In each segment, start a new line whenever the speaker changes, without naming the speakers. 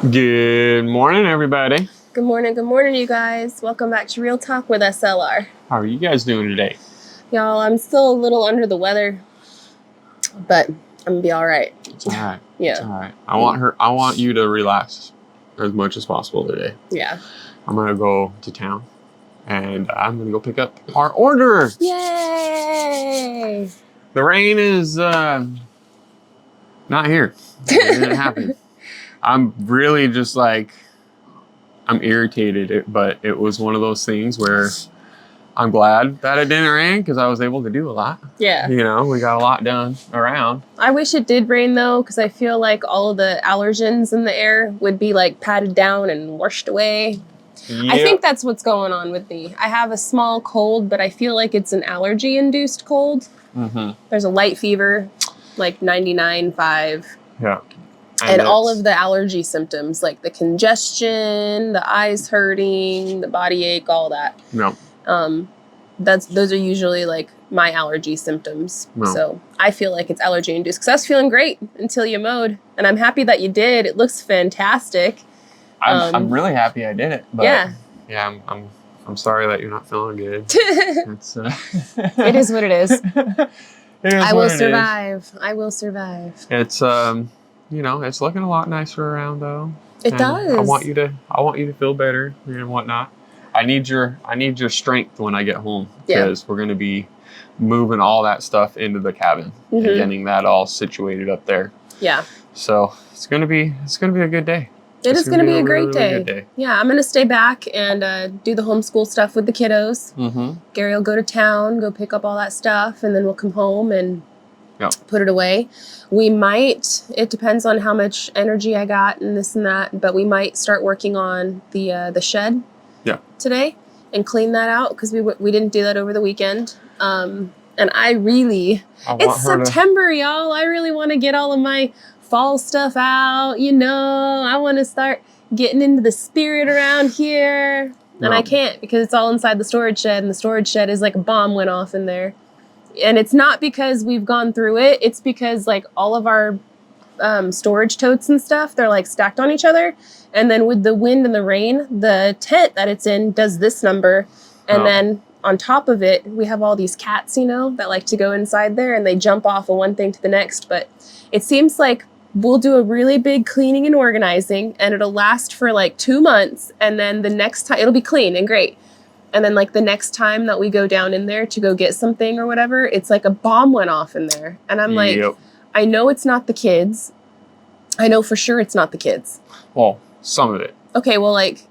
Good morning, everybody.
Good morning, you guys. Welcome back to Real Talk with SLR.
How are you guys doing today?
Y'all, I'm still a little under the weather, but I'm gonna be all right.
It's all right.
Yeah.
It's all right. I want you to relax as much as possible today.
Yeah.
I'm gonna go to town, and I'm gonna go pick up our order.
Yay!
The rain is not here. It didn't happen. I'm really just like, I'm irritated, but it was one of those things where I'm glad that it didn't rain because I was able to do a lot.
Yeah.
You know, we got a lot done around.
I wish it did rain though, because I feel like all of the allergens in the air would be like patted down and washed away.
Yep.
I think that's what's going on with me. I have a small cold, but I feel like it's an allergy-induced cold. Mm-hmm. There's a light fever, like 99.5.
Yeah.
And all of the allergy symptoms, like the congestion, the eyes hurting, the body ache, all that.
No.
Those are usually like my allergy symptoms. No. So I feel like it's allergy induced because I was feeling great until you mowed, and I'm happy that you did. It looks fantastic.
I'm really happy I did it. But
yeah.
I'm sorry that you're not feeling good. It's,
it is what it is. I will survive. I will survive.
It's you know, it's looking a lot nicer around though.
It does.
I want you to feel better and whatnot. I need your strength when I get home because we're gonna be moving all that stuff into the cabin and getting that all situated up there. Yeah. So it's gonna be a good day.
It is going to be a great day. Really good day. Yeah, I'm going to stay back and do the homeschool stuff with the kiddos. Mm-hmm. Gary will go to town, go pick up all that stuff, and then we'll come home and put it away. We might, it depends on how much energy I got and this and that, but we might start working on the shed today and clean that out because we didn't do that over the weekend. And it's September, y'all. I really want to get all of my fall stuff out, you know. I want to start getting into the spirit around here. And I can't because it's all inside the storage shed, and the storage shed is like a bomb went off in there. And it's not because we've gone through it. It's because like all of our storage totes and stuff, they're like stacked on each other. And then with the wind and the rain, the tent that it's in does this number. And then on top of it, we have all these cats, you know, that like to go inside there and they jump off of one thing to the next. But it seems like we'll do a really big cleaning and organizing, and it'll last for like 2 months. And then the next time it'll be clean and great. And then like the next time that we go down in there to go get something or whatever, it's like a bomb went off in there. And I'm like, I know it's not the kids. I know for sure it's not the kids.
Well, some of it.
Okay, well, like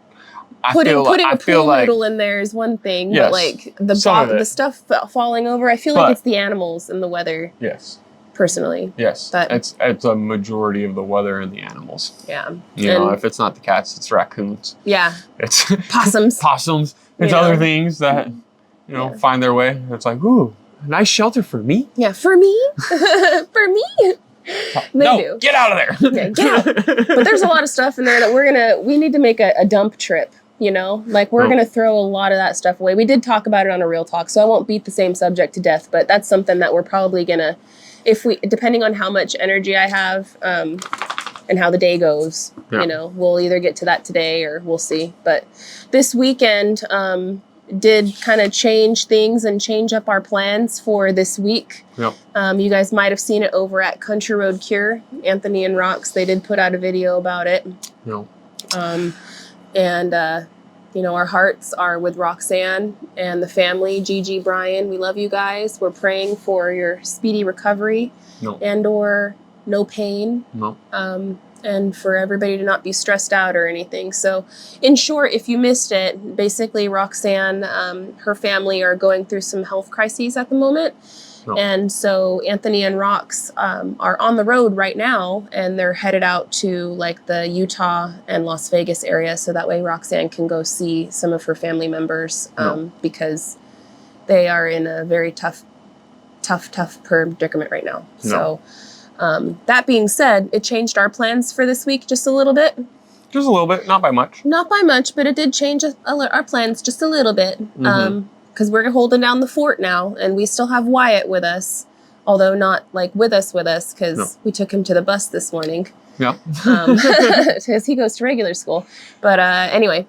putting a pool noodle in there is one thing, but like the stuff falling over, I feel like it's the animals and the weather. Yes. Personally. Yes.
It's a majority of the weather and the animals.
Yeah.
You know, if it's not the cats, it's raccoons.
Yeah.
It's
possums.
It's other things that, you know, find their way. It's like, ooh, a nice shelter for me.
Yeah, for me. For me. They do.
Get out of there.
Yeah, get out. But there's a lot of stuff in there that we need to make a dump trip. You know, like we're going to throw a lot of that stuff away. We did talk about it on a Real Talk, so I won't beat the same subject to death, but that's something that we're probably going to, depending on how much energy I have and how the day goes, you know, we'll either get to that today or we'll see. But this weekend did kind of change things and change up our plans for this week. Yep. You guys might have seen it over at Country Road Cure. Anthony and Rox, they did put out a video about it. Yep. You know, our hearts are with Roxanne and the family, Gigi, Brian. We love you guys. We're praying for your speedy recovery and or no pain. And for everybody to not be stressed out or anything. So in short, if you missed it, basically Roxanne, her family are going through some health crises at the moment. And so Anthony and Rox are on the road right now, and they're headed out to like the Utah and Las Vegas area. So that way Roxanne can go see some of her family members because they are in a very tough predicament right now. So that being said, it changed our plans for this week just a little bit.
Just a little bit, not by much.
Not by much, but it did change our plans just a little bit. Because we're holding down the fort now, and we still have Wyatt with us. although not like with us, because we took him to the bus this morning.
Yeah.
Because he goes to regular school. But anyway,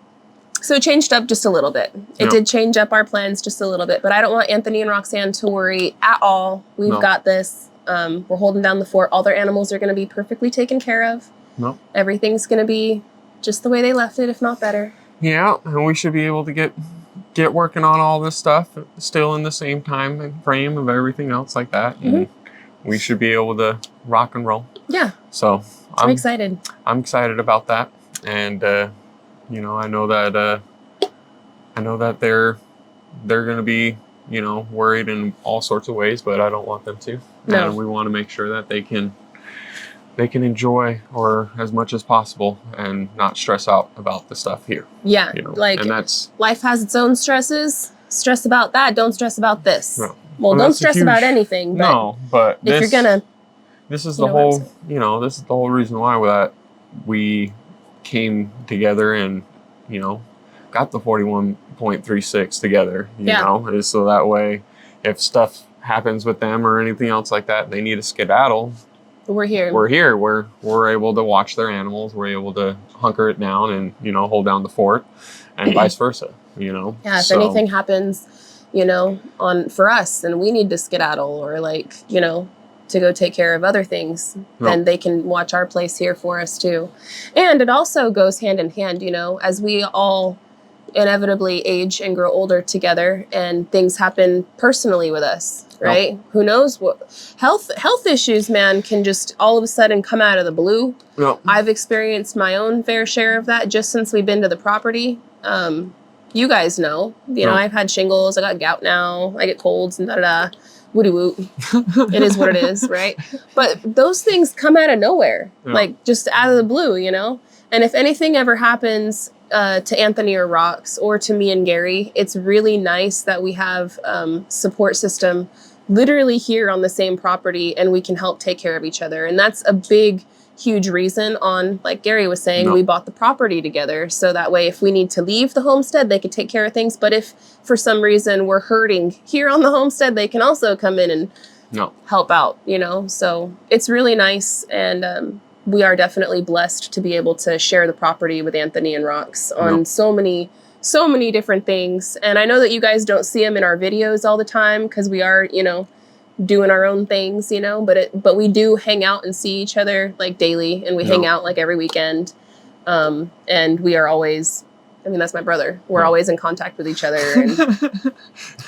so it changed up just a little bit. It did change up our plans just a little bit, but I don't want Anthony and Roxanne to worry at all. We've got this. We're holding down the fort. All their animals are going to be perfectly taken care of.
No.
Everything's going to be just the way they left it, if not better.
Yeah, and we should be able to get working on all this stuff still in the same time frame of everything else like that. And we should be able to rock and roll.
Yeah.
So
I'm excited.
I'm excited about that. And you know, I know that they're going to be, you know, worried in all sorts of ways, but I don't want them to.
No.
And we want to make sure that they can enjoy or as much as possible and not stress out about the stuff here.
Yeah.
You know?
Like,
and that's,
life has its own stresses. Stress about that. Don't stress about this.
No.
Well, don't stress about anything. But
no, but
if you're gonna,
this is the whole, you know, this is the whole reason why that we came together and, you know, got the 41.36 together, you know, is so that way if stuff happens with them or anything else like that, they need to skedaddle.
We're here.
We're able to watch their animals. We're able to hunker it down and, you know, hold down the fort and vice versa, you know.
Yeah, if anything happens, you know, for us and we need to skedaddle or like, you know, to go take care of other things, then they can watch our place here for us too. And it also goes hand in hand, you know, as we all inevitably age and grow older together and things happen personally with us, right? Who knows what health issues, man, can just all of a sudden come out of the blue. I've experienced my own fair share of that just since we've been to the property. You guys know, you know, I've had shingles, I got gout now, I get colds and da-da-da. Woody woot. It is what it is, right? But those things come out of nowhere, like just out of the blue, you know? And if anything ever happens to Anthony or Rox or to me and Gary, it's really nice that we have support system literally here on the same property and we can help take care of each other. And that's a big, huge reason on, like Gary was saying, we bought the property together. So that way, if we need to leave the homestead, they can take care of things. But if for some reason we're hurting here on the homestead, they can also come in and help out, you know? So it's really nice. And we are definitely blessed to be able to share the property with Anthony and Rox on so many different things. And I know that you guys don't see them in our videos all the time because we are, you know, doing our own things, you know, but we do hang out and see each other like daily, and we hang out like every weekend. And we are always, I mean, that's my brother. We're always in contact with each other. And,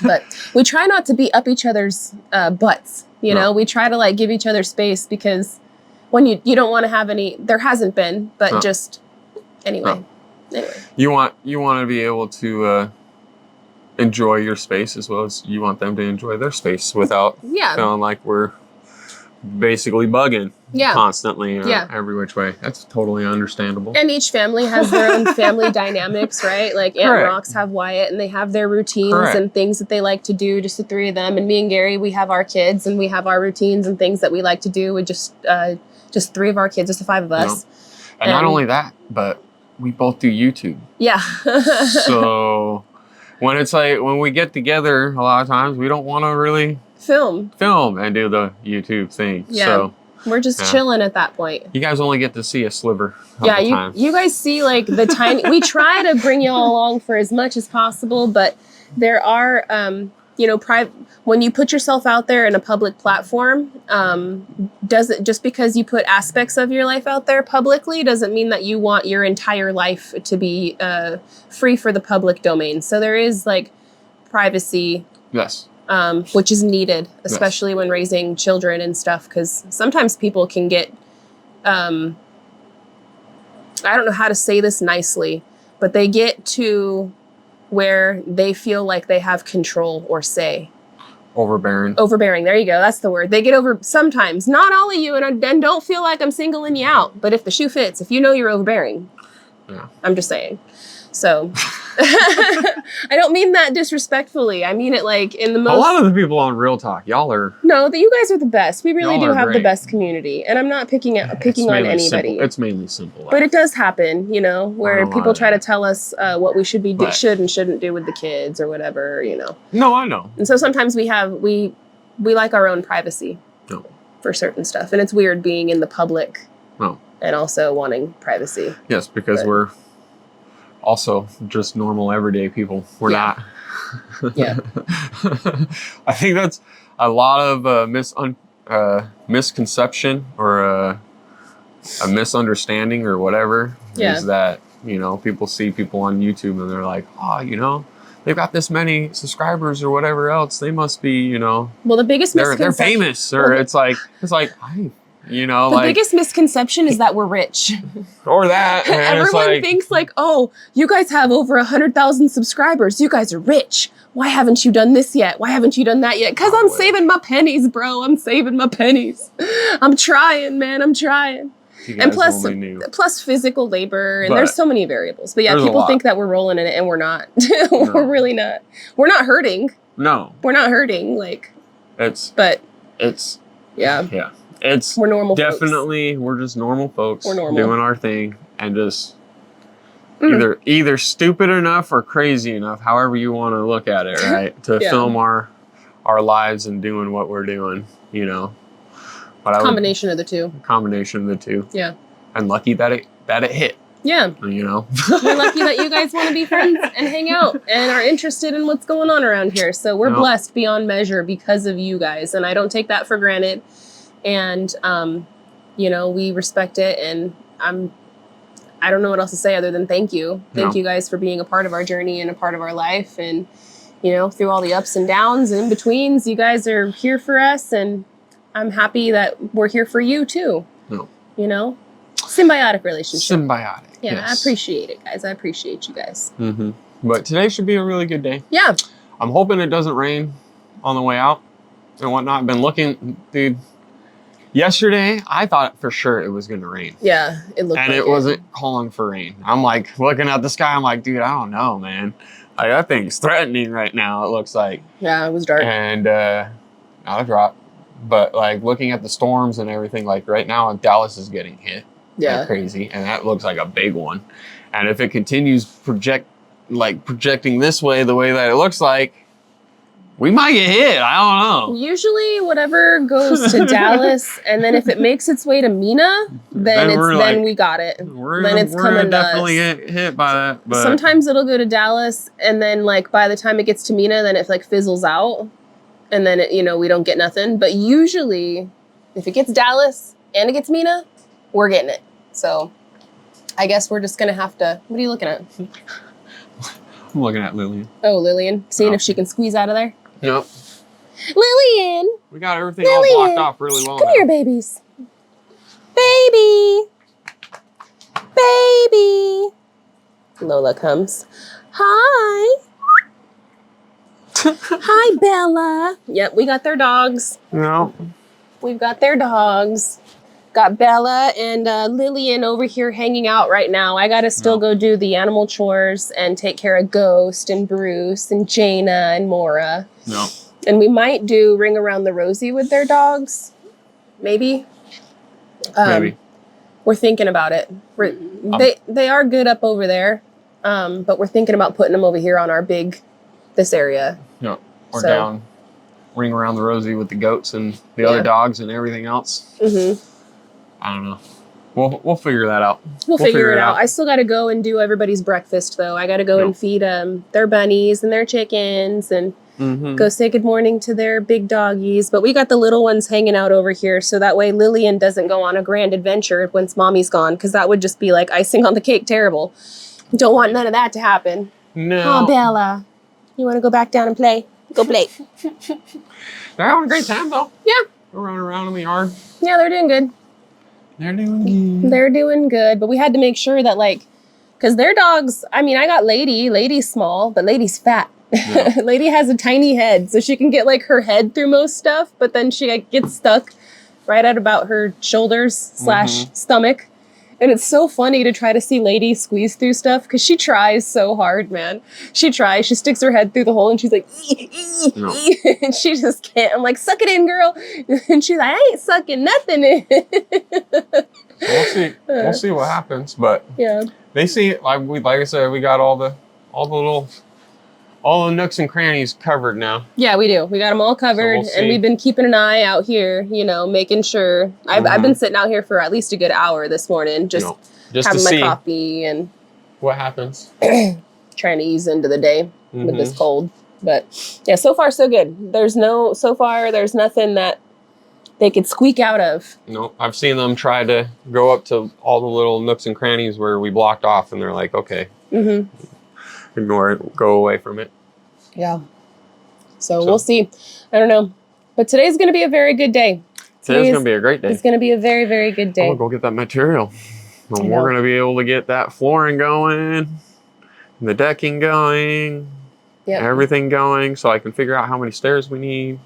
but we try not to be up each other's butts, you know, we try to like give each other space because when you don't want to have any, there hasn't been, but just anyway.
You want to be able to enjoy your space as well as you want them to enjoy their space without feeling like we're basically bugging constantly every which way. That's totally understandable.
And each family has their own family dynamics, right? Like Aunt and Rox have Wyatt and they have their routines and things that they like to do, just the three of them. And me and Gary, we have our kids and we have our routines and things that we like to do with just three of our kids, just the five of us.
And not only that, but we both do YouTube.
Yeah.
So when it's like, when we get together, a lot of times we don't want to really film and do the YouTube thing.
Yeah.
So
we're just chilling at that point.
You guys only get to see a sliver of the time.
You guys see like the tiny, we try to bring you all along for as much as possible, but there are, you know, when you put yourself out there in a public platform, just because you put aspects of your life out there publicly doesn't mean that you want your entire life to be free for the public domain. So there is like privacy, which is needed, especially when raising children and stuff, because sometimes people can get, I don't know how to say this nicely, but they get to where they feel like they have control or say.
Overbearing.
There you go. That's the word. They get over sometimes. Not all of you, and don't feel like I'm singling you out. But if the shoe fits, if you know you're overbearing, I'm just saying. So I don't mean that disrespectfully. I mean it like in the most.
A lot of the people on Real Talk, y'all are.
No, you guys are the best. We really do have the best community, and I'm not picking on anybody.
Simple. It's mainly simple.
But it does happen, you know, where people try to tell us what we should and shouldn't do with the kids or whatever, you know.
No, I know.
And so sometimes we we like our own privacy
No.
for certain stuff. And it's weird being in the public
No.
and also wanting privacy.
Yes, because we're also just normal everyday people. We're not.
Yeah.
I think that's a lot of misconception or a misunderstanding or whatever is that, you know, people see people on YouTube and they're like, oh, you know, they've got this many subscribers or whatever else. They must be, you know,
well, the biggest
they're famous, or it's like, you know,
the biggest misconception is that we're rich.
Or that.
Everyone thinks like, oh, you guys have over 100,000 subscribers. You guys are rich. Why haven't you done this yet? Why haven't you done that yet? Because I'm saving my pennies, bro. I'm saving my pennies. I'm trying, man. I'm trying. And plus physical labor, and there's so many variables. But yeah, people think that we're rolling in it, and we're not. We're really not. We're not hurting.
No.
We're not hurting. Like, yeah. We're normal
definitely folks. We're just normal folks.
We're normal.
Doing our thing and just either stupid enough or crazy enough, however you want to look at it, right? To film our lives and doing what we're doing, you know. But
combination of the two.
Combination of the two.
Yeah.
And lucky that it hit.
Yeah.
You know.
We're lucky that you guys want to be friends and hang out and are interested in what's going on around here. So we're blessed beyond measure because of you guys, and I don't take that for granted. And, you know, we respect it, and I don't know what else to say other than thank you. Thank you guys for being a part of our journey and a part of our life. And, you know, through all the ups and downs and in-betweens, you guys are here for us, and I'm happy that we're here for you too.
No.
You know, symbiotic relationship.
Symbiotic.
Yeah,
yes.
I appreciate it, guys. I appreciate you guys.
Mm-hmm. But today should be a really good day.
Yeah.
I'm hoping it doesn't rain on the way out and whatnot. I've been looking, dude. Yesterday, I thought for sure it was going to rain.
Yeah, it looked like it.
And it wasn't calling for rain. I'm like looking at the sky. I'm like, dude, I don't know, man. Like, that thing's threatening right now, it looks like.
Yeah, it was dark.
And not a drop. But like looking at the storms and everything, like right now, Dallas is getting hit.
Yeah.
Like crazy. And that looks like a big one. And if it continues projecting this way, the way that it looks like, we might get hit. I don't know.
Usually whatever goes to Dallas, and then if it makes its way to Mina, then we got it. It's coming
definitely get hit by that. But
sometimes it'll go to Dallas, and then like by the time it gets to Mina, then it like fizzles out, and then we don't get nothing. But usually, if it gets Dallas and it gets Mina, we're getting it. So I guess we're just gonna have to. What are you looking at?
I'm looking at Lillian.
Oh, Lillian, seeing if she can squeeze out of there.
Yep.
Lillian!
We got everything all blocked off really well.
Come here, babies. Baby! Baby! Lola comes. Hi! Hi, Bella. Yep, we got their dogs.
No.
We've got their dogs. Got Bella and Lillian over here hanging out right now. I gotta still go do the animal chores and take care of Ghost and Bruce and Jaina and Mora.
No.
And we might do Ring Around the Rosie with their dogs. Maybe.
Maybe.
We're thinking about it. They are good up over there, but we're thinking about putting them over here on this area.
Yeah. Or down. Ring Around the Rosie with the goats and the other dogs and everything else. Mm-hmm. I don't know. We'll figure that out.
We'll figure it out. I still got to go and do everybody's breakfast, though. I got to go and feed their bunnies and their chickens and go say good morning to their big doggies. But we got the little ones hanging out over here, so that way Lillian doesn't go on a grand adventure once Mommy's gone, because that would just be like icing on the cake terrible. Don't want none of that to happen.
No.
Oh, Bella. You want to go back down and play? Go play.
They're having a great time, though.
Yeah.
They're running around in the yard.
Yeah, they're doing good.
They're doing good.
They're doing good, but we had to make sure that, like, because their dogs, I mean, I got Lady. Lady's small, but Lady's fat. Yeah. Lady has a tiny head, so she can get, like, her head through most stuff, but then she gets stuck right at about her shoulders / stomach. And it's so funny to try to see Lady squeeze through stuff, because she tries so hard, man. She tries. She sticks her head through the hole, and she's like, and she just can't. I'm like, suck it in, girl. And she's like, I ain't sucking nothing in.
We'll see. We'll see what happens. But
yeah,
they see, like I said, we got all the little all the nooks and crannies covered now.
Yeah, we do. We got them all covered, and we've been keeping an eye out here, you know, making sure. I've been sitting out here for at least a good hour this morning, just having my coffee and
what happens.
Trying to ease into the day with this cold. But yeah, so far so good. There's nothing that they could squeak out of.
No, I've seen them try to go up to all the little nooks and crannies where we blocked off, and they're like, okay, ignore it, go away from it.
Yeah. So we'll see. I don't know. But today's going to be a very good day.
Today's going to be a great day.
It's going to be a very, very good day.
I'm going to go get that material. And we're going to be able to get that flooring going, the decking going, everything going, so I can figure out how many stairs we need.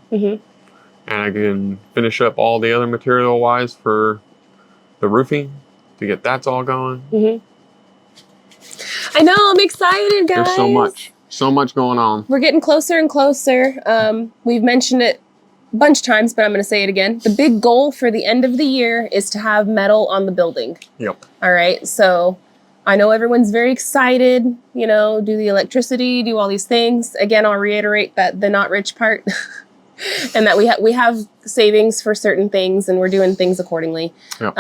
And I can finish up all the other material-wise for the roofing to get that's all going.
I know, I'm excited, guys.
There's so much going on.
We're getting closer and closer. We've mentioned it a bunch of times, but I'm going to say it again. The big goal for the end of the year is to have metal on the building.
Yep.
All right, so I know everyone's very excited, you know, do the electricity, do all these things. Again, I'll reiterate that the not rich part. And that we have savings for certain things, and we're doing things accordingly. Yep.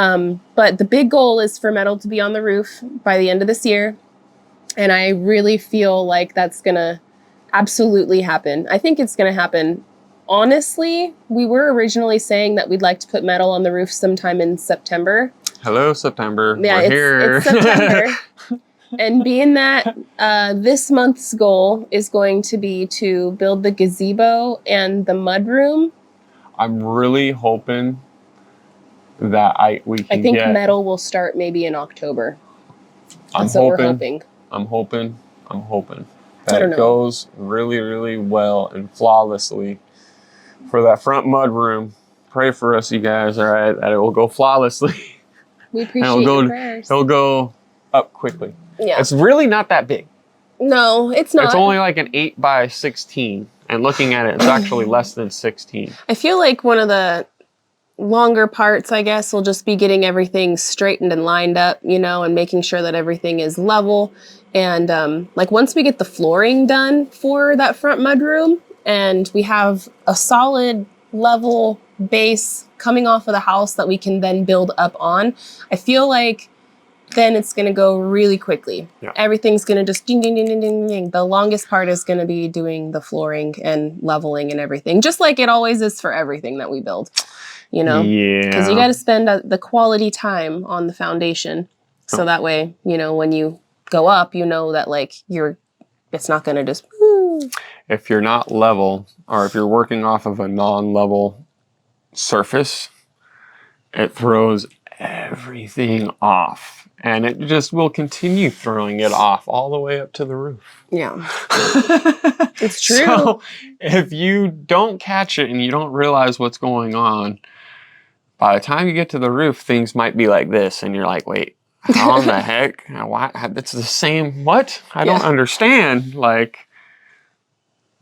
But the big goal is for metal to be on the roof by the end of this year. And I really feel like that's going to absolutely happen. I think it's going to happen. Honestly, we were originally saying that we'd like to put metal on the roof sometime in September.
Hello, September.
Yeah,
we're here.
It's September. And being that this month's goal is going to be to build the gazebo and the mudroom. I'm
really hoping that we can get
metal will start maybe in October.
That's what we're hoping. I'm hoping that it goes really, really well and flawlessly for that front mudroom. Pray for us, you guys, all right, that it will go flawlessly.
We appreciate your prayers.
It'll go up quickly.
Yeah.
It's really not that big.
No, it's not.
It's only like an 8 by 16. And looking at it, it's actually less than 16.
I feel like one of the longer parts, I guess, will just be getting everything straightened and lined up, you know, and making sure that everything is level. And like once we get the flooring done for that front mudroom and we have a solid level base coming off of the house that we can then build up on, I feel like then it's going to go really quickly. Yeah. Everything's going to just ding, ding, ding, ding, ding, ding. The longest part is going to be doing the flooring and leveling and everything, just like it always is for everything that we build, you know?
Yeah.
Because you got to spend the quality time on the foundation. So that way, you know, when you go up, you know that like it's not going to just, woo.
If you're not level, or if you're working off of a non-level surface, it throws everything off. And it just will continue throwing it off all the way up to the roof.
Yeah. It's true.
So if you don't catch it and you don't realize what's going on, by the time you get to the roof, things might be like this. And you're like, wait, how in the heck? Why? It's the same. What? I don't understand. Like,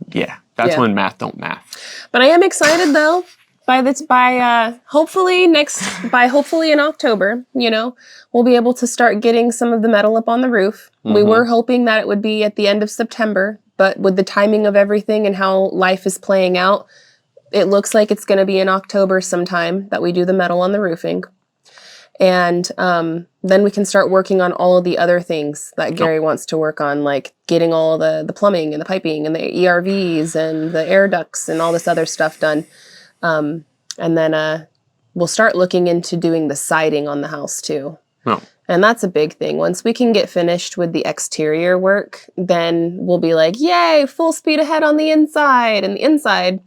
yeah, that's when math don't math.
But I am excited though. Hopefully in October, you know, we'll be able to start getting some of the metal up on the roof. We were hoping that it would be at the end of September, but with the timing of everything and how life is playing out, it looks like it's going to be in October sometime that we do the metal on the roofing. And then we can start working on all of the other things that Gary wants to work on, like getting all the plumbing and the piping and the ERVs and the air ducts and all this other stuff done. And then we'll start looking into doing the siding on the house too.
Oh.
And that's a big thing. Once we can get finished with the exterior work, then we'll be like, yay, full speed ahead on the inside. And the inside,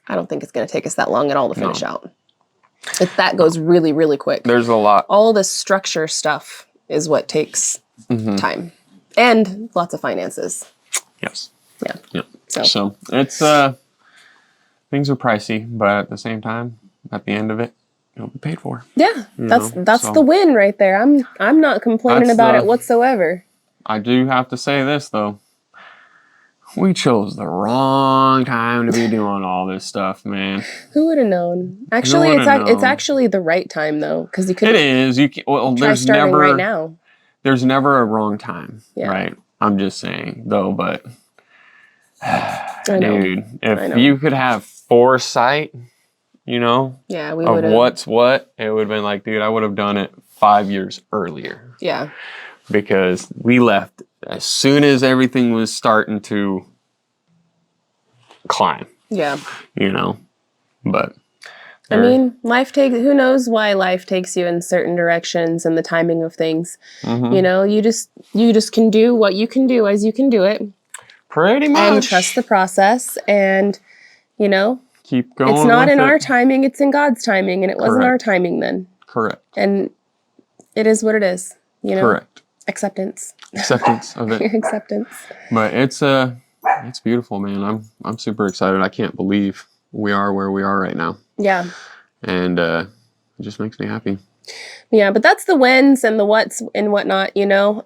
I don't think it's going to take us that long at all to finish out. That goes really, really quick.
There's a lot.
All the structure stuff is what takes time. And lots of finances.
Yes.
Yeah.
So it's things are pricey, but at the same time, at the end of it, it'll be paid for.
Yeah, that's the win right there. I'm not complaining about it whatsoever.
I do have to say this though. We chose the wrong time to be doing all this stuff, man.
Who would have known? Actually, it's actually the right time though, because you could.
It is. There's never
right now.
There's never a wrong time, right? I'm just saying though, but Dude, if you could have foresight, you know,
yeah, we
of what's what, it would have been like, dude, I would have done it 5 years earlier.
Yeah.
Because we left as soon as everything was starting to climb.
Yeah.
You know, but
I mean, who knows why life takes you in certain directions and the timing of things. You know, you just can do what you can do as you can do it.
Pretty much.
And trust the process and, you know,
keep going.
It's not in our timing, it's in God's timing, and it wasn't our timing then.
Correct.
And it is what it is, you know?
Correct.
Acceptance
of it.
Acceptance.
But it's beautiful, man. I'm super excited. I can't believe we are where we are right now.
Yeah.
And it just makes me happy.
Yeah, but that's the whens and the whats and whatnot, you know?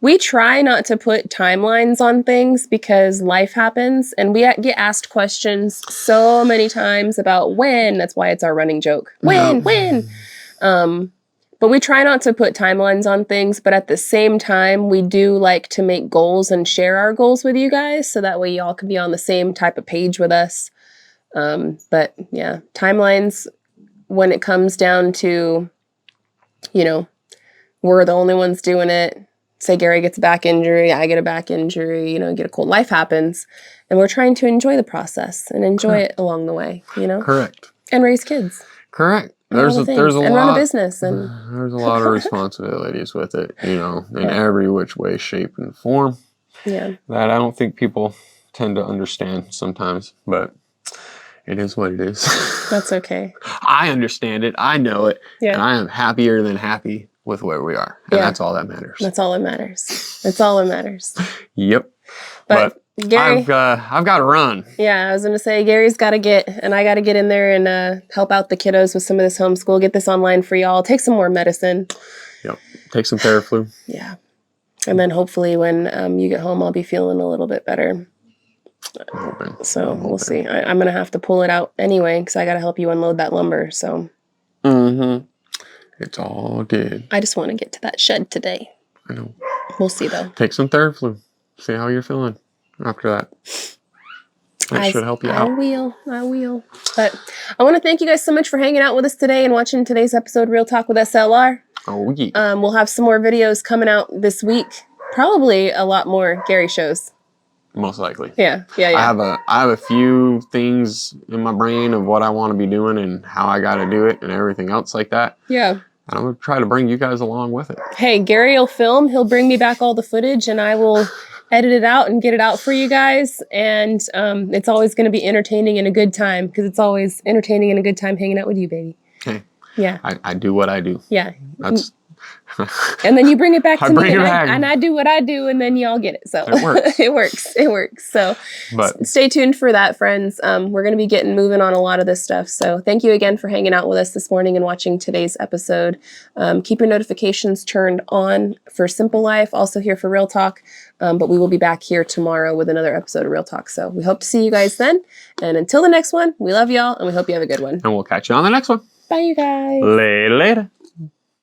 We try not to put timelines on things because life happens, and we get asked questions so many times about when. That's why it's our running joke. When? But we try not to put timelines on things, but at the same time, we do like to make goals and share our goals with you guys, so that way y'all can be on the same type of page with us. But yeah, timelines, when it comes down to, you know, we're the only ones doing it. Say Gary gets a back injury, I get a back injury, you know, get a cold. Life happens. And we're trying to enjoy the process and enjoy it along the way, you know?
Correct.
And raise kids.
Correct. There's a lot,
run a business, and
there's a lot of responsibilities with it, you know, in every which way, shape, and form.
Yeah.
That I don't think people tend to understand sometimes, but it is what it is.
That's okay.
I understand it. I know it.
Yeah.
And I am happier than happy with where we are. And that's all that matters.
That's all that matters. That's all that matters.
Yep.
But Gary,
I've got to run.
Yeah, I was going to say, Gary's got to I got to get in there and help out the kiddos with some of this homeschool, get this online for y'all, take some more medicine.
Yep. Take some Theraflu.
Yeah. And then hopefully when you get home, I'll be feeling a little bit better.
I'm hoping.
So we'll see. I'm going to have to pull it out anyway because I got to help you unload that lumber. So.
It's all good.
I just want to get to that shed today.
I know.
We'll see though.
Take some Theraflu. See how you're feeling after that. That should help you out.
I will. But I want to thank you guys so much for hanging out with us today and watching today's episode, Real Talk with SLR.
Oh, yeah.
We'll have some more videos coming out this week. Probably a lot more Gary shows. Most likely. Yeah. I have a few things in my brain of what I want to be doing and how I got to do it and everything else like that. Yeah. And I'm going to try to bring you guys along with it. Hey, Gary will film. He'll bring me back all the footage and I will edit it out and get it out for you guys. And it's always going to be entertaining and a good time because it's always entertaining and a good time hanging out with you, baby. Okay. Yeah. I do what I do. Yeah. That's... and then you bring it back to me and I do what I do and then y'all get it. So it works. It works. So stay tuned for that, friends. We're going to be moving on a lot of this stuff. So thank you again for hanging out with us this morning and watching today's episode. Keep your notifications turned on for Simple Life, also here for Real Talk. But we will be back here tomorrow with another episode of Real Talk. So we hope to see you guys then. And until the next one, we love y'all and we hope you have a good one. And we'll catch you on the next one. Bye, you guys. Later.